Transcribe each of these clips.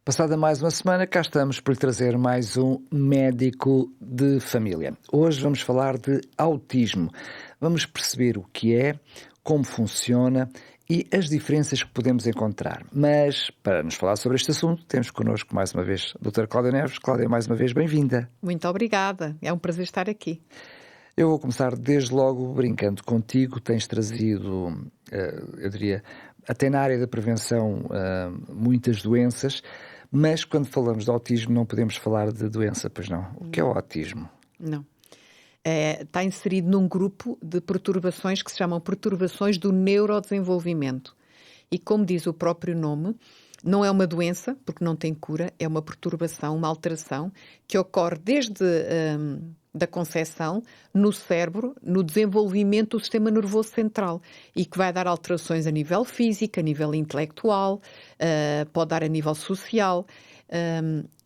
Passada mais uma semana, cá estamos por lhe trazer mais um médico de família. Hoje vamos falar de autismo. Vamos perceber o que é, como funciona e as diferenças que podemos encontrar. Mas, para nos falar sobre este assunto, temos connosco mais uma vez a doutora Cláudia Neves. Cláudia, mais uma vez, bem-vinda. Muito obrigada, é um prazer estar aqui. Eu vou começar desde logo brincando contigo. Tens trazido, eu diria, até na área da prevenção, muitas doenças, mas quando falamos de autismo não podemos falar de doença, pois não? O que é o autismo? Não. Está inserido num grupo de perturbações que se chamam perturbações do neurodesenvolvimento. E como diz o próprio nome, não é uma doença, porque não tem cura, é uma perturbação, uma alteração que ocorre desde da concepção no cérebro, no desenvolvimento do sistema nervoso central e que vai dar alterações a nível físico, a nível intelectual, pode dar a nível social.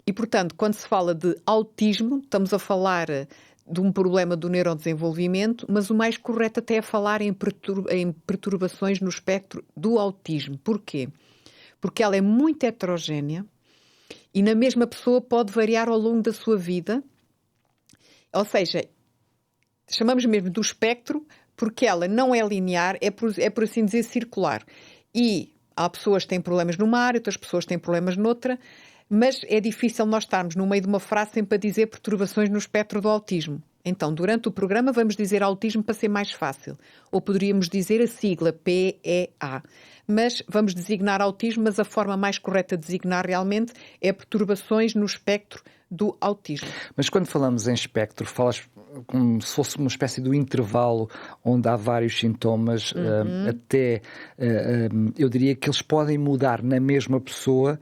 E, portanto, quando se fala de autismo, estamos a falar de um problema do neurodesenvolvimento, mas o mais correto até é falar em perturbações no espectro do autismo. Porquê? Porque ela é muito heterogénea e na mesma pessoa pode variar ao longo da sua vida. Ou seja, chamamos mesmo do espectro porque ela não é linear, é por assim dizer circular. E há pessoas que têm problemas numa área, outras pessoas têm problemas noutra, mas é difícil nós estarmos no meio de uma frase sempre a dizer perturbações no espectro do autismo. Então, durante o programa vamos dizer autismo para ser mais fácil. Ou poderíamos dizer a sigla PEA. Mas vamos designar autismo, mas a forma mais correta de designar realmente é perturbações no espectro do autismo. Mas quando falamos em espectro, falas como se fosse uma espécie de intervalo onde há vários sintomas, eu diria que eles podem mudar na mesma pessoa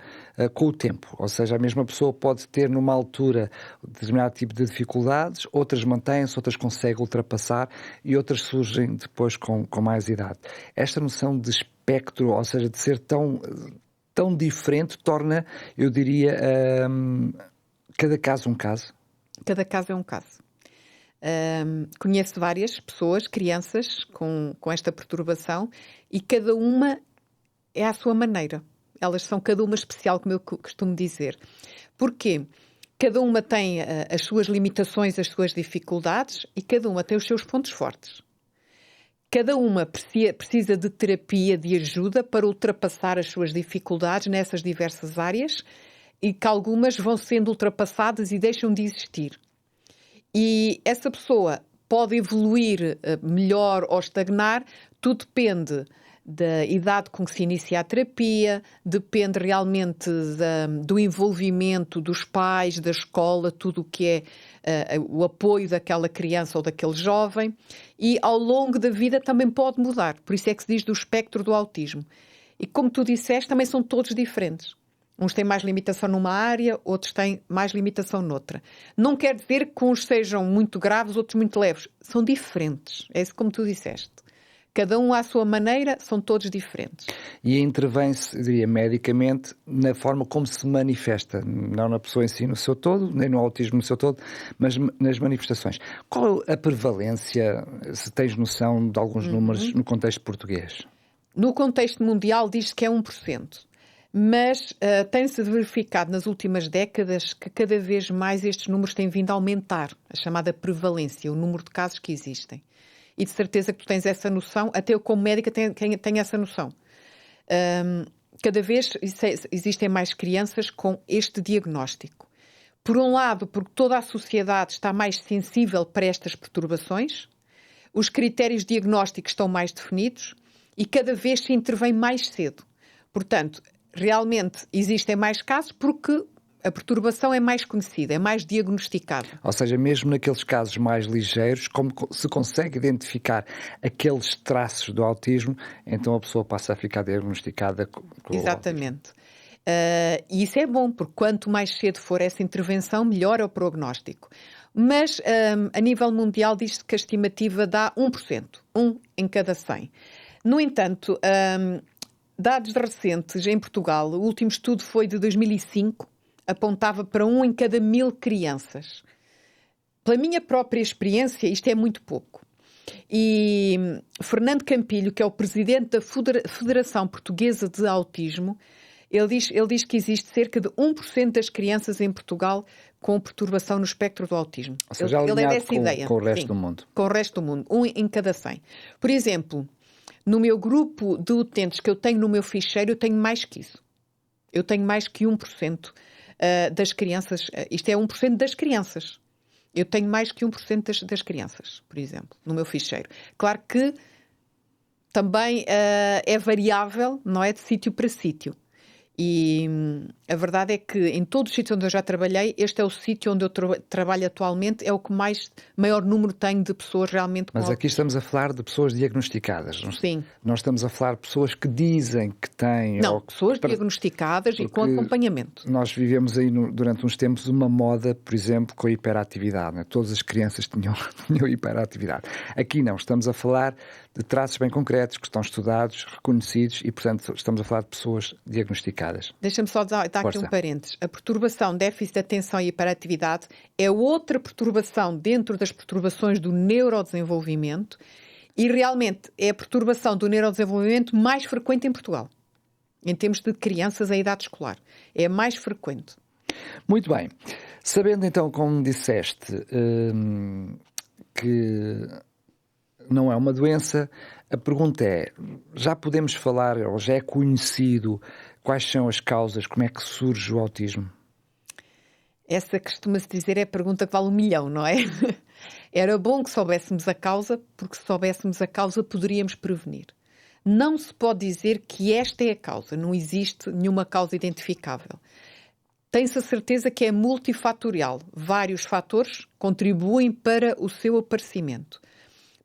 com o tempo. Ou seja, a mesma pessoa pode ter numa altura determinado tipo de dificuldades, outras mantêm-se, outras conseguem ultrapassar e outras surgem depois com mais idade. Esta noção de espectro, ou seja, de ser tão diferente, torna, eu diria, cada caso um caso? Cada caso é um caso. Conheço várias pessoas, crianças, com esta perturbação e cada uma é à sua maneira. Elas são cada uma especial, como eu costumo dizer. Porquê? Cada uma tem as suas limitações, as suas dificuldades e cada uma tem os seus pontos fortes. Cada uma precisa de terapia, de ajuda para ultrapassar as suas dificuldades nessas diversas áreas e que algumas vão sendo ultrapassadas e deixam de existir. E essa pessoa pode evoluir melhor ou estagnar, tudo depende da idade com que se inicia a terapia, depende realmente do envolvimento dos pais, da escola, tudo o que é o apoio daquela criança ou daquele jovem, e ao longo da vida também pode mudar, por isso é que se diz do espectro do autismo. E como tu disseste, também são todos diferentes. Uns têm mais limitação numa área, outros têm mais limitação noutra. Não quer dizer que uns sejam muito graves, outros muito leves. São diferentes. É isso como tu disseste. Cada um à sua maneira, são todos diferentes. E intervém-se, eu diria, medicamente na forma como se manifesta. Não na pessoa em si no seu todo, nem no autismo no seu todo, mas nas manifestações. Qual é a prevalência, se tens noção de alguns números no contexto português? No contexto mundial diz-se que é 1%. Mas tem-se verificado nas últimas décadas que cada vez mais estes números têm vindo a aumentar, a chamada prevalência, o número de casos que existem. E de certeza que tu tens essa noção, até eu como médica tenho essa noção. Cada vez existem mais crianças com este diagnóstico. Por um lado, porque toda a sociedade está mais sensível para estas perturbações, os critérios diagnósticos estão mais definidos e cada vez se intervém mais cedo. Portanto, realmente existem mais casos porque a perturbação é mais conhecida, é mais diagnosticada. Ou seja, mesmo naqueles casos mais ligeiros, como se consegue identificar aqueles traços do autismo, então a pessoa passa a ficar diagnosticada com Exatamente. E isso é bom, porque quanto mais cedo for essa intervenção, melhor é o prognóstico. Mas a nível mundial diz-se que a estimativa dá 1%, 1 em cada 100. No entanto, dados recentes em Portugal, o último estudo foi de 2005, apontava para 1 em cada 1000 crianças. Pela minha própria experiência, isto é muito pouco. E Fernando Campilho, que é o presidente da Federação Portuguesa de Autismo, Ele diz que existe cerca de 1% das crianças em Portugal com perturbação no espectro do autismo. Ou seja, ele é dessa com, ideia. com o resto Sim, do mundo. Com o resto do mundo. 1 em cada 100. Por exemplo, no meu grupo de utentes que eu tenho no meu ficheiro, eu tenho mais que isso. Eu tenho mais que 1% das crianças. Isto é 1% das crianças. Eu tenho mais que 1% das crianças, por exemplo, no meu ficheiro. Claro que também é variável, não é, de sítio para sítio. E a verdade é que em todos os sítios onde eu já trabalhei, este é o sítio onde eu trabalho atualmente, é o que maior número tem de pessoas realmente com Mas aqui estamos a falar de pessoas diagnosticadas. Sim. Nós estamos a falar de pessoas que dizem que têm... Não, pessoas diagnosticadas e com acompanhamento. Nós vivemos aí durante uns tempos uma moda, por exemplo, com a hiperatividade. Né? Todas as crianças tinham hiperatividade. Aqui não, estamos a falar de traços bem concretos que estão estudados, reconhecidos e, portanto, estamos a falar de pessoas diagnosticadas. Deixa-me só dar aqui um parênteses. A perturbação, déficit de atenção e hiperatividade é outra perturbação dentro das perturbações do neurodesenvolvimento e realmente é a perturbação do neurodesenvolvimento mais frequente em Portugal, em termos de crianças em idade escolar. É a mais frequente. Muito bem. Sabendo então, como disseste, que não é uma doença, a pergunta é, já podemos falar, ou já é conhecido, quais são as causas, como é que surge o autismo? Essa costuma-se dizer é a pergunta que vale 1 milhão, não é? Era bom que soubéssemos a causa, porque se soubéssemos a causa poderíamos prevenir. Não se pode dizer que esta é a causa, não existe nenhuma causa identificável. Tem-se a certeza que é multifatorial. Vários fatores contribuem para o seu aparecimento.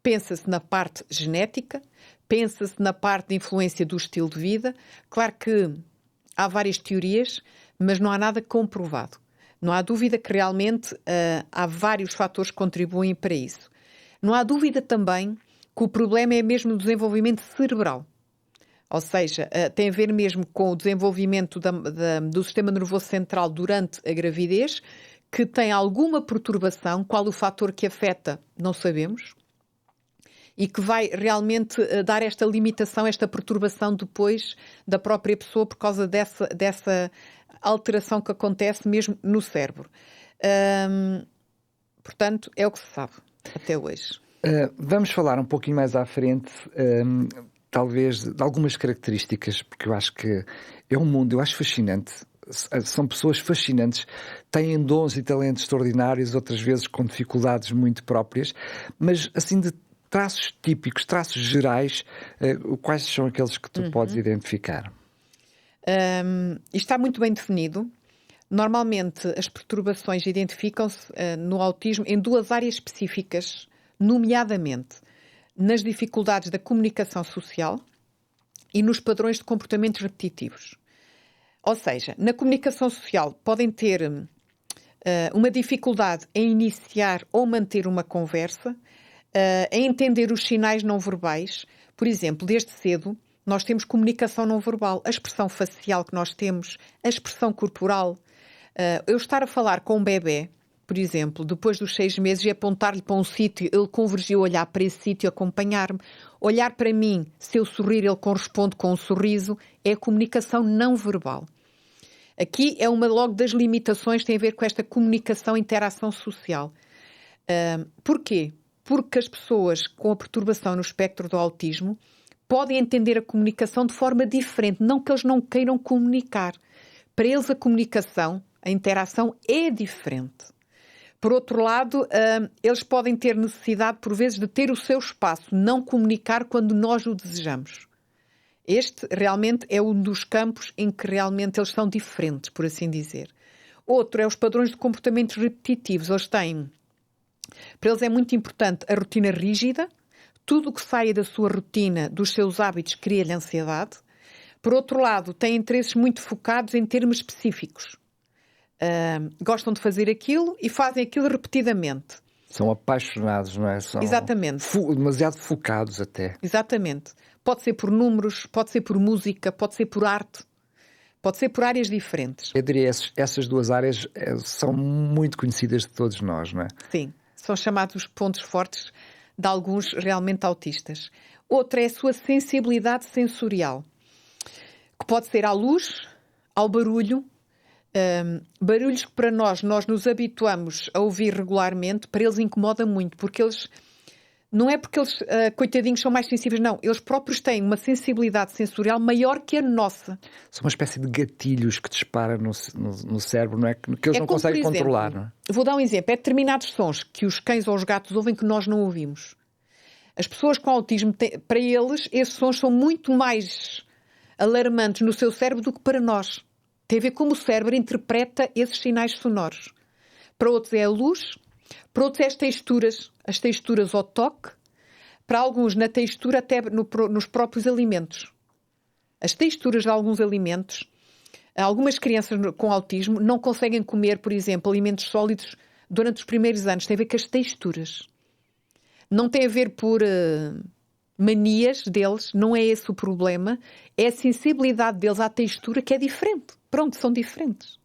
Pensa-se na parte genética, pensa-se na parte de influência do estilo de vida. Claro que há várias teorias, mas não há nada comprovado. Não há dúvida que realmente há vários fatores que contribuem para isso. Não há dúvida também que o problema é mesmo o desenvolvimento cerebral. Ou seja, tem a ver mesmo com o desenvolvimento do sistema nervoso central durante a gravidez, que tem alguma perturbação. Qual o fator que afeta, não sabemos. E que vai realmente dar esta limitação, esta perturbação depois da própria pessoa por causa dessa alteração que acontece mesmo no cérebro. Portanto, é o que se sabe até hoje. Vamos falar um pouquinho mais à frente, talvez, de algumas características, porque eu acho que é um mundo, eu acho fascinante. São pessoas fascinantes, têm dons e talentos extraordinários, outras vezes com dificuldades muito próprias, mas assim de traços típicos, traços gerais, quais são aqueles que tu podes identificar? Isto está muito bem definido. Normalmente as perturbações identificam-se no autismo em 2 áreas específicas, nomeadamente nas dificuldades da comunicação social e nos padrões de comportamentos repetitivos. Ou seja, na comunicação social podem ter uma dificuldade em iniciar ou manter uma conversa, em entender os sinais não verbais. Por exemplo, desde cedo nós temos comunicação não verbal, a expressão facial que nós temos, a expressão corporal. Eu estar a falar com um bebê, por exemplo, depois dos 6 meses e apontar-lhe para um sítio, ele convergiu a olhar para esse sítio e acompanhar-me. Olhar para mim, se eu sorrir, ele corresponde com um sorriso, é a comunicação não verbal. Aqui é uma logo das limitações, tem a ver com esta comunicação e interação social. Porquê? Porque as pessoas com a perturbação no espectro do autismo podem entender a comunicação de forma diferente, não que eles não queiram comunicar. Para eles a comunicação, a interação é diferente. Por outro lado, eles podem ter necessidade, por vezes, de ter o seu espaço, não comunicar quando nós o desejamos. Este realmente é um dos campos em que realmente eles são diferentes, por assim dizer. Outro é os padrões de comportamentos repetitivos. Para eles é muito importante a rotina rígida, tudo o que saia da sua rotina, dos seus hábitos, cria-lhe ansiedade. Por outro lado, têm interesses muito focados em termos específicos. Gostam de fazer aquilo e fazem aquilo repetidamente. São apaixonados, não é? São Exatamente. Demasiado focados até. Exatamente. Pode ser por números, pode ser por música, pode ser por arte, pode ser por áreas diferentes. Eu diria que essas 2 áreas são muito conhecidas de todos nós, não é? Sim, são chamados pontos fortes de alguns realmente autistas. Outra é a sua sensibilidade sensorial, que pode ser à luz, ao barulho, barulhos que para nós nos habituamos a ouvir regularmente, para eles incomoda muito, porque eles, não é porque eles, coitadinhos, são mais sensíveis, não, eles próprios têm uma sensibilidade sensorial maior que a nossa. São uma espécie de gatilhos que disparam no cérebro, não é? Que eles não como, conseguem por exemplo, controlar, não é? Vou dar um exemplo, é determinados sons que os cães ou os gatos ouvem que nós não ouvimos. As pessoas com autismo, para eles, esses sons são muito mais alarmantes no seu cérebro do que para nós. Tem a ver como o cérebro interpreta esses sinais sonoros. Para outros é a luz, para outros é as texturas ao toque, para alguns na textura até nos próprios alimentos. As texturas de alguns alimentos, algumas crianças com autismo não conseguem comer, por exemplo, alimentos sólidos durante os primeiros anos. Tem a ver com as texturas. Não tem a ver por manias deles, não é esse o problema, é a sensibilidade deles à textura que é diferente. Pronto, são diferentes.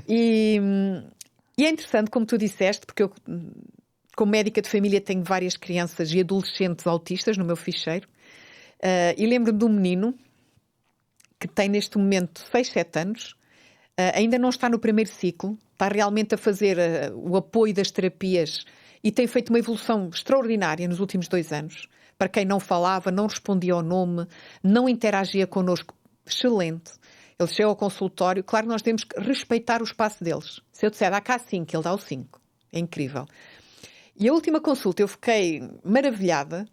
E é interessante, como tu disseste, porque eu, como médica de família, tenho várias crianças e adolescentes autistas no meu ficheiro, e lembro-me de um menino que tem neste momento 6, 7 anos, ainda não está no primeiro ciclo, está realmente a fazer o apoio das terapias e tem feito uma evolução extraordinária nos últimos 2 anos. Para quem não falava, não respondia ao nome, não interagia connosco, excelente. Ele chega ao consultório, claro que nós temos que respeitar o espaço deles. Se eu disser, dá cá 5, ele dá o 5. É incrível. E a última consulta, eu fiquei maravilhada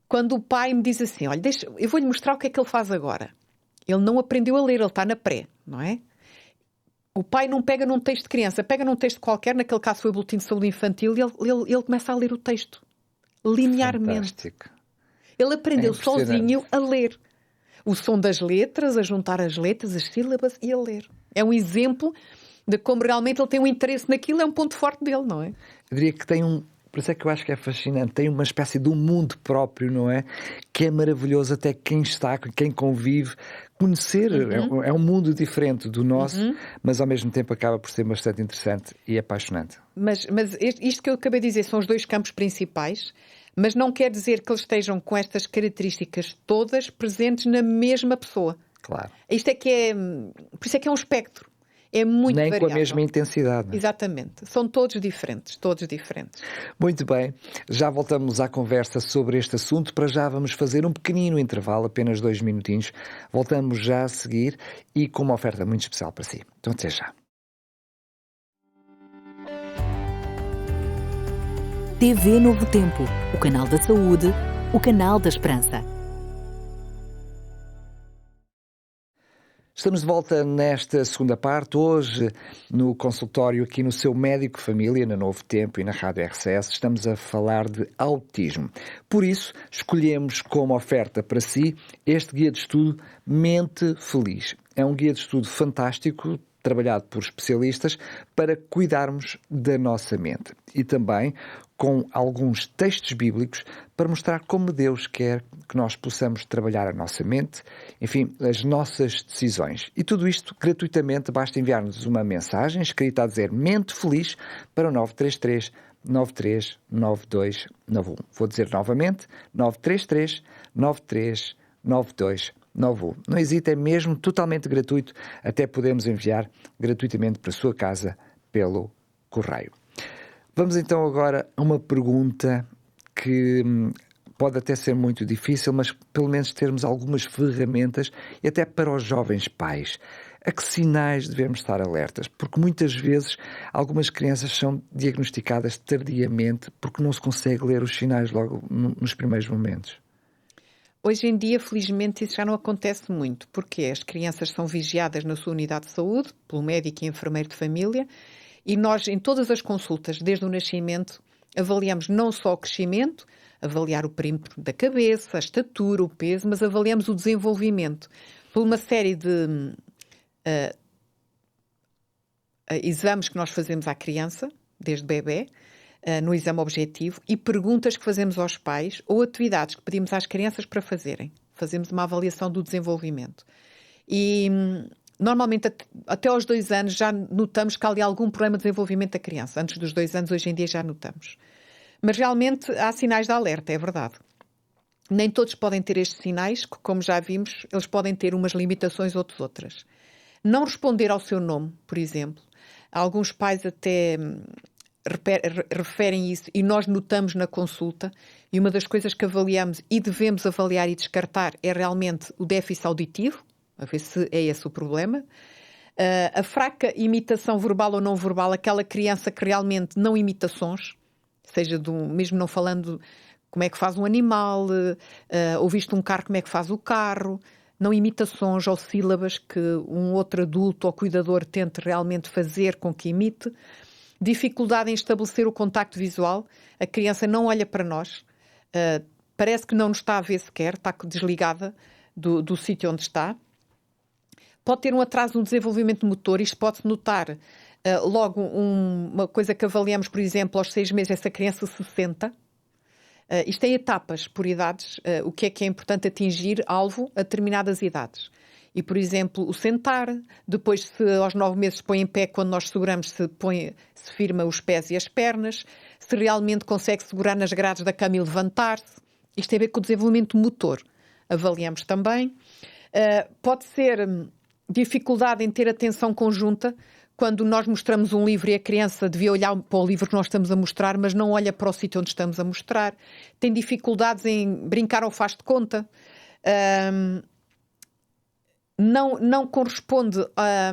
quando o pai me diz assim, olha, eu vou-lhe mostrar o que é que ele faz agora. Ele não aprendeu a ler, ele está na pré, não é? O pai não pega num texto de criança, pega num texto qualquer, naquele caso foi o Boletim de Saúde Infantil, e ele começa a ler o texto, linearmente. Fantástico. Ele aprendeu sozinho a ler. O som das letras, a juntar as letras, as sílabas e a ler. É um exemplo de como realmente ele tem um interesse naquilo, é um ponto forte dele, não é? Eu diria que tem por isso é que eu acho que é fascinante, tem uma espécie de um mundo próprio, não é? Que é maravilhoso até quem está, quem convive, conhecer. É um mundo diferente do nosso, mas ao mesmo tempo acaba por ser bastante interessante e apaixonante. Mas isto que eu acabei de dizer são os 2 campos principais, mas não quer dizer que eles estejam com estas características todas presentes na mesma pessoa. Claro. Isto é que é... Por isso é que é um espectro. É muito Nem variável. com a mesma intensidade. Não é? Exatamente. São todos diferentes, todos diferentes. Muito bem. Já voltamos à conversa sobre este assunto. Para já vamos fazer um pequenino intervalo, apenas 2 minutinhos. Voltamos já a seguir e com uma oferta muito especial para si. Então até já. TV Novo Tempo, o canal da saúde, o canal da esperança. Estamos de volta nesta segunda parte, hoje no consultório aqui no seu Médico Família, na Novo Tempo e na Rádio RCS, estamos a falar de autismo. Por isso, escolhemos como oferta para si este guia de estudo Mente Feliz. É um guia de estudo fantástico, trabalhado por especialistas, para cuidarmos da nossa mente. E também com alguns textos bíblicos para mostrar como Deus quer que nós possamos trabalhar a nossa mente, enfim, as nossas decisões. E tudo isto gratuitamente, basta enviar-nos uma mensagem escrita a dizer Mente Feliz para o 933 93 92 91. Vou dizer novamente, 933 93 92 91. Não hesite, é mesmo totalmente gratuito, até podemos enviar gratuitamente para a sua casa pelo correio. Vamos então agora a uma pergunta que pode até ser muito difícil, mas pelo menos termos algumas ferramentas e até para os jovens pais. A que sinais devemos estar alertas? Porque muitas vezes algumas crianças são diagnosticadas tardiamente porque não se consegue ler os sinais logo nos primeiros momentos. Hoje em dia, felizmente, isso já não acontece muito, porque as crianças são vigiadas na sua unidade de saúde, pelo médico e enfermeiro de família, e nós, em todas as consultas, desde o nascimento, avaliamos não só o crescimento, avaliar o perímetro da cabeça, a estatura, o peso, mas avaliamos o desenvolvimento por uma série de exames que nós fazemos à criança, desde bebê, no exame objetivo, e perguntas que fazemos aos pais ou atividades que pedimos às crianças para fazerem. Fazemos uma avaliação do desenvolvimento. E normalmente até aos 2 anos já notamos que há ali algum problema de desenvolvimento da criança. Antes dos 2 anos, hoje em dia, já notamos. Mas realmente há sinais de alerta, é verdade. Nem todos podem ter estes sinais, que, como já vimos, eles podem ter umas limitações, outras. Não responder ao seu nome, por exemplo. Alguns pais até referem isso e nós notamos na consulta, e uma das coisas que avaliamos e devemos avaliar e descartar é realmente o déficit auditivo, a ver se é esse o problema. A fraca imitação verbal ou não verbal, aquela criança que realmente não imita sons, seja mesmo não falando como é que faz um animal, ouviste um carro, como é que faz o carro, não imita sons ou sílabas que um outro adulto ou cuidador tente realmente fazer com que imite. Dificuldade em estabelecer o contacto visual, a criança não olha para nós, parece que não nos está a ver sequer, está desligada do sítio onde está. Pode ter um atraso no desenvolvimento motor, isto pode-se notar logo uma coisa que avaliamos, por exemplo, aos 6 meses, essa criança se senta. Isto é etapas por idades, o que é importante atingir alvo a determinadas idades. E, por exemplo, o sentar, depois se aos 9 meses se põe em pé, quando nós seguramos se firma os pés e as pernas, se realmente consegue segurar nas grades da cama e levantar-se. Isto tem a ver com o desenvolvimento motor. Avaliamos também. Pode ser dificuldade em ter atenção conjunta, quando nós mostramos um livro e a criança devia olhar para o livro que nós estamos a mostrar, mas não olha para o sítio onde estamos a mostrar. Tem dificuldades em brincar ao faz de conta. Não corresponde à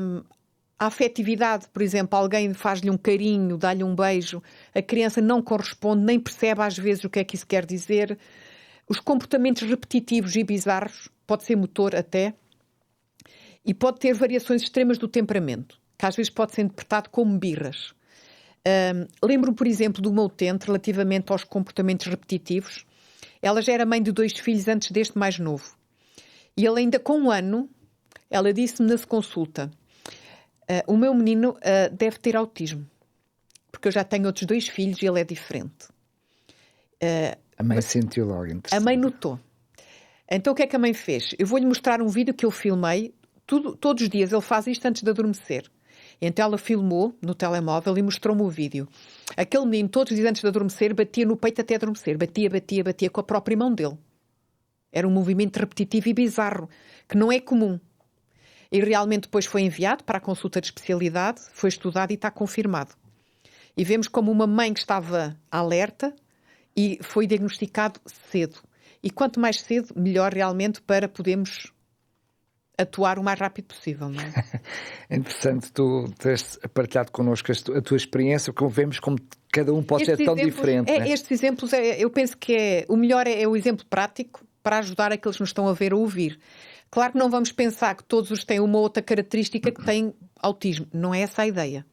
afetividade. Por exemplo, alguém faz-lhe um carinho, dá-lhe um beijo, a criança não corresponde, nem percebe às vezes o que é que isso quer dizer. Os comportamentos repetitivos e bizarros, pode ser motor até, e pode ter variações extremas do temperamento, que às vezes pode ser interpretado como birras. Lembro-me, por exemplo, do meu utente relativamente aos comportamentos repetitivos. Ela já era mãe de 2 filhos antes deste mais novo. E ele ainda com 1 ano, ela disse-me na consulta, o meu menino deve ter autismo, porque eu já tenho outros 2 filhos e ele é diferente. A mãe sentiu logo. A mãe notou. Então o que é que a mãe fez? Eu vou-lhe mostrar um vídeo que eu filmei. Todos os dias ele faz isto antes de adormecer. Então ela filmou no telemóvel e mostrou-me o vídeo. Aquele menino, todos os dias antes de adormecer, batia no peito até adormecer. Batia com a própria mão dele. Era um movimento repetitivo e bizarro, que não é comum. E realmente depois foi enviado para a consulta de especialidade, foi estudado e está confirmado. E vemos como uma mãe que estava alerta e foi diagnosticado cedo. E quanto mais cedo, melhor realmente para podermos atuar o mais rápido possível, não é? É interessante tu teres partilhado connosco a tua experiência, porque vemos como cada um pode ser tão diferente. Estes exemplos, eu penso que o melhor é o exemplo prático para ajudar aqueles que nos estão a ver ou ouvir. Claro que não vamos pensar que todos os têm uma outra característica que têm autismo. Não é essa a ideia.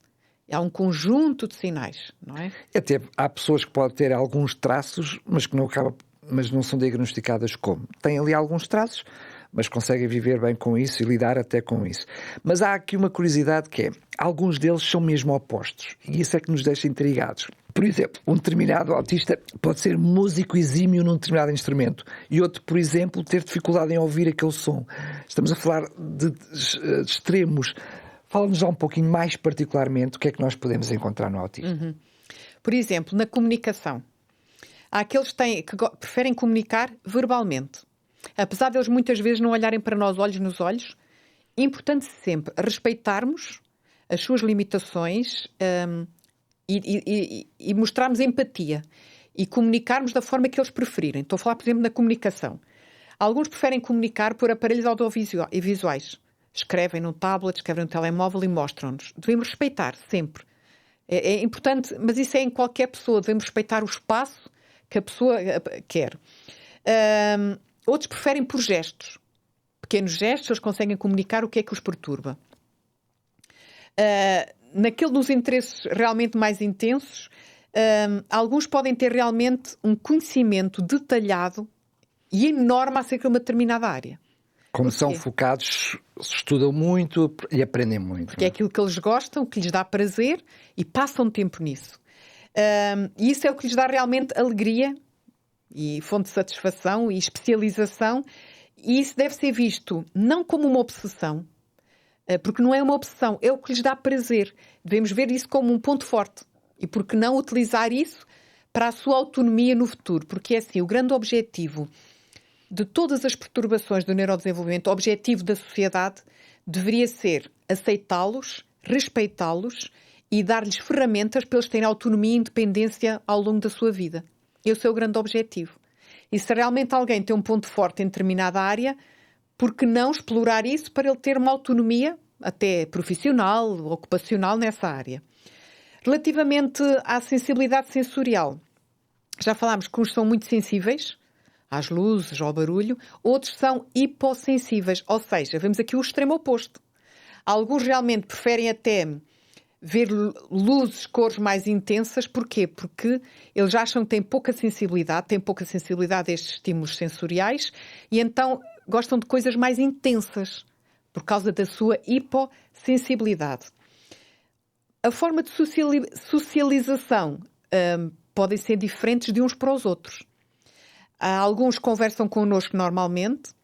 Há um conjunto de sinais, não é? Até há pessoas que podem ter alguns traços, mas não são diagnosticadas como. Têm ali alguns traços, mas conseguem viver bem com isso e lidar até com isso. Mas há aqui uma curiosidade que é, alguns deles são mesmo opostos, e isso é que nos deixa intrigados. Por exemplo, um determinado autista pode ser músico exímio num determinado instrumento, e outro, por exemplo, ter dificuldade em ouvir aquele som. Estamos a falar de extremos. Fala-nos já um pouquinho mais particularmente o que é que nós podemos encontrar no autismo. Por exemplo, na comunicação. Há aqueles que preferem comunicar verbalmente. Apesar de eles muitas vezes não olharem para nós olhos nos olhos, é importante sempre respeitarmos as suas limitações e mostrarmos empatia e comunicarmos da forma que eles preferirem. Estou a falar, por exemplo, na comunicação. Alguns preferem comunicar por aparelhos audiovisuais. Escrevem no tablet, escrevem no telemóvel e mostram-nos. Devemos respeitar sempre. É importante, mas isso é em qualquer pessoa. Devemos respeitar o espaço que a pessoa quer. Outros preferem por gestos. Pequenos gestos, eles conseguem comunicar o que é que os perturba. Naquele dos interesses realmente mais intensos, alguns podem ter realmente um conhecimento detalhado e enorme acerca de uma determinada área. Como são focados, estudam muito e aprendem muito. Porque é aquilo que eles gostam, que lhes dá prazer e passam tempo nisso. E isso é o que lhes dá realmente alegria e fonte de satisfação e especialização. E isso deve ser visto não como uma obsessão, porque não é uma obsessão, é o que lhes dá prazer. Devemos ver isso como um ponto forte. E por que não utilizar isso para a sua autonomia no futuro? Porque é assim, o grande objetivo de todas as perturbações do neurodesenvolvimento, o objetivo da sociedade, deveria ser aceitá-los, respeitá-los e dar-lhes ferramentas para eles terem autonomia e independência ao longo da sua vida. Esse é o grande objetivo. E se realmente alguém tem um ponto forte em determinada área, por que não explorar isso para ele ter uma autonomia, até profissional, ocupacional, nessa área? Relativamente à sensibilidade sensorial, já falámos que uns são muito sensíveis às luzes, ao barulho, outros são hipossensíveis, ou seja, vemos aqui o extremo oposto. Alguns realmente preferem até ver luzes, cores mais intensas. Porquê? Porque eles acham que têm pouca sensibilidade a estes estímulos sensoriais e então gostam de coisas mais intensas por causa da sua hipossensibilidade. A forma de socialização podem ser diferentes de uns para os outros. Alguns conversam connosco normalmente,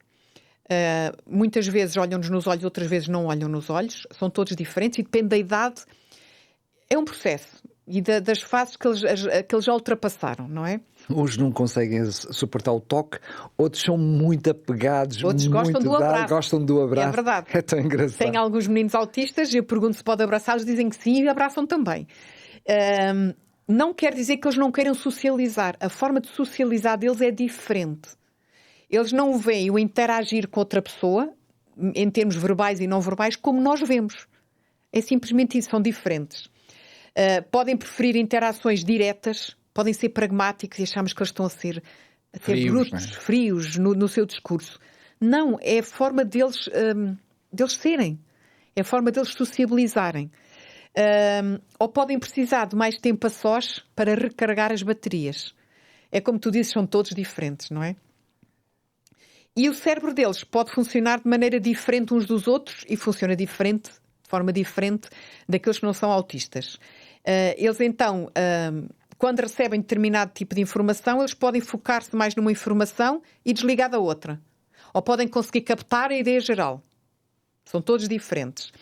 muitas vezes olham-nos nos olhos, outras vezes não olham nos olhos, são todos diferentes e depende da idade. É um processo e das fases que eles já ultrapassaram, não é? Uns não conseguem suportar o toque, outros são muito apegados, outros gostam do abraço. É verdade. É tão engraçado. Tem alguns meninos autistas, eu pergunto se pode abraçá-los, dizem que sim e abraçam também. Não quer dizer que eles não queiram socializar. A forma de socializar deles é diferente. Eles não veem o interagir com outra pessoa, em termos verbais e não verbais, como nós vemos. É simplesmente isso, são diferentes. Podem preferir interações diretas, podem ser pragmáticos e achamos que eles estão a ser brutos, né? Frios no seu discurso. Não, é a forma deles serem. É a forma deles sociabilizarem. Ou podem precisar de mais tempo a sós para recarregar as baterias. É como tu dizes, são todos diferentes, não é? E o cérebro deles pode funcionar de maneira diferente uns dos outros e funciona de forma diferente daqueles que não são autistas. Eles então, quando recebem determinado tipo de informação, eles podem focar-se mais numa informação e desligar da outra. Ou podem conseguir captar a ideia geral. São todos diferentes.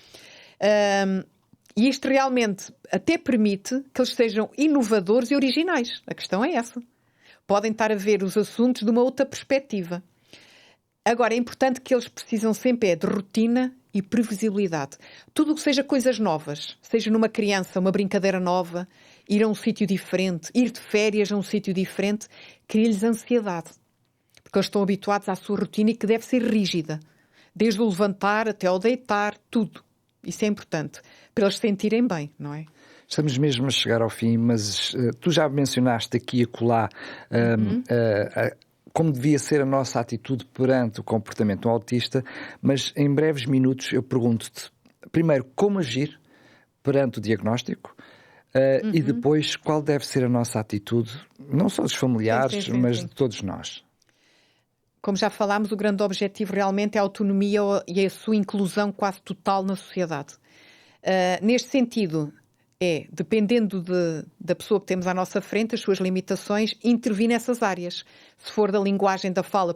E isto realmente até permite que eles sejam inovadores e originais. A questão é essa. Podem estar a ver os assuntos de uma outra perspectiva. Agora, é importante que eles precisam sempre de rotina e previsibilidade. Tudo o que seja coisas novas, seja numa criança, uma brincadeira nova, ir a um sítio diferente, ir de férias a um sítio diferente, cria-lhes ansiedade. Porque eles estão habituados à sua rotina e que deve ser rígida. Desde o levantar até ao deitar, tudo. Isso é importante, para eles se sentirem bem, não é? Estamos mesmo a chegar ao fim, mas tu já mencionaste aqui e acolá como devia ser a nossa atitude perante o comportamento autista, mas em breves minutos eu pergunto-te, primeiro, como agir perante o diagnóstico e depois qual deve ser a nossa atitude, não só dos familiares, mas de todos nós. Como já falámos, o grande objetivo realmente é a autonomia e a sua inclusão quase total na sociedade. Neste sentido, dependendo da pessoa que temos à nossa frente, as suas limitações, intervir nessas áreas. Se for da linguagem da fala,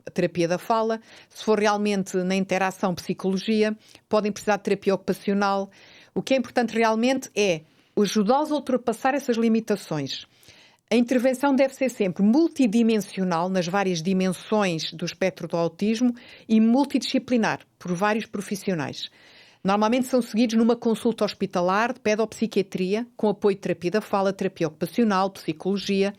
a terapia da fala. Se for realmente na interação, psicologia. Podem precisar de terapia ocupacional. O que é importante realmente é ajudá-los a ultrapassar essas limitações. A intervenção deve ser sempre multidimensional, nas várias dimensões do espectro do autismo, e multidisciplinar, por vários profissionais. Normalmente são seguidos numa consulta hospitalar de pedopsiquiatria, com apoio de terapia da fala, terapia ocupacional, psicologia,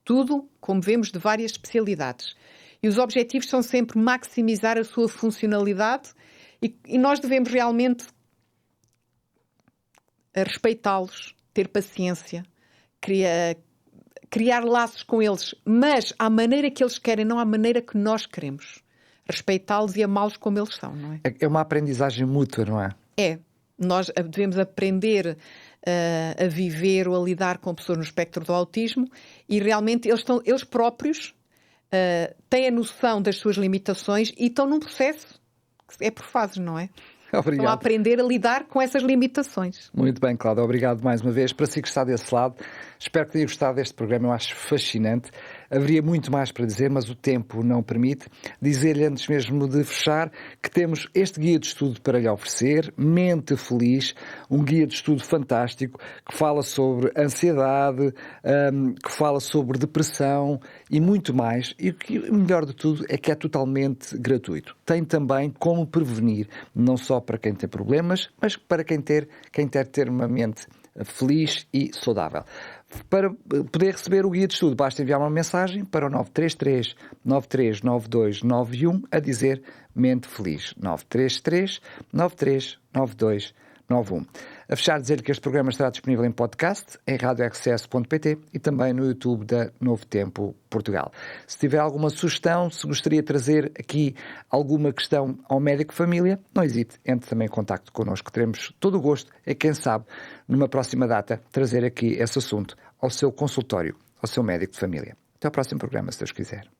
tudo, como vemos, de várias especialidades. E os objetivos são sempre maximizar a sua funcionalidade e nós devemos realmente respeitá-los, ter paciência, criar laços com eles, mas à maneira que eles querem, não à maneira que nós queremos. Respeitá-los e amá-los como eles são, não é? É uma aprendizagem mútua, não é? É. Nós devemos aprender a viver ou a lidar com pessoas no espectro do autismo e realmente eles próprios têm a noção das suas limitações e estão num processo que é por fases, não é? Obrigado. Estão a aprender a lidar com essas limitações. Muito bem, Cláudia. Obrigado mais uma vez. Para si que está desse lado, espero que tenha gostado deste programa. Eu acho fascinante. Haveria muito mais para dizer, mas o tempo não permite. Dizer-lhe, antes mesmo de fechar, que temos este guia de estudo para lhe oferecer, Mente Feliz, um guia de estudo fantástico que fala sobre ansiedade, que fala sobre depressão e muito mais. E o melhor de tudo é que é totalmente gratuito. Tem também como prevenir, não só para quem tem problemas, mas para quem quer ter uma mente feliz e saudável. Para poder receber o guia de estudo, basta enviar uma mensagem para o 933 9392 91 a dizer Mente Feliz. 933 9392 91. A fechar, dizer-lhe que este programa estará disponível em podcast, em radiorcs.pt e também no YouTube da Novo Tempo Portugal. Se tiver alguma sugestão, se gostaria de trazer aqui alguma questão ao médico de família, não hesite, entre também em contacto connosco. Teremos todo o gosto, e quem sabe, numa próxima data, trazer aqui esse assunto ao seu consultório, ao seu médico de família. Até ao próximo programa, se Deus quiser.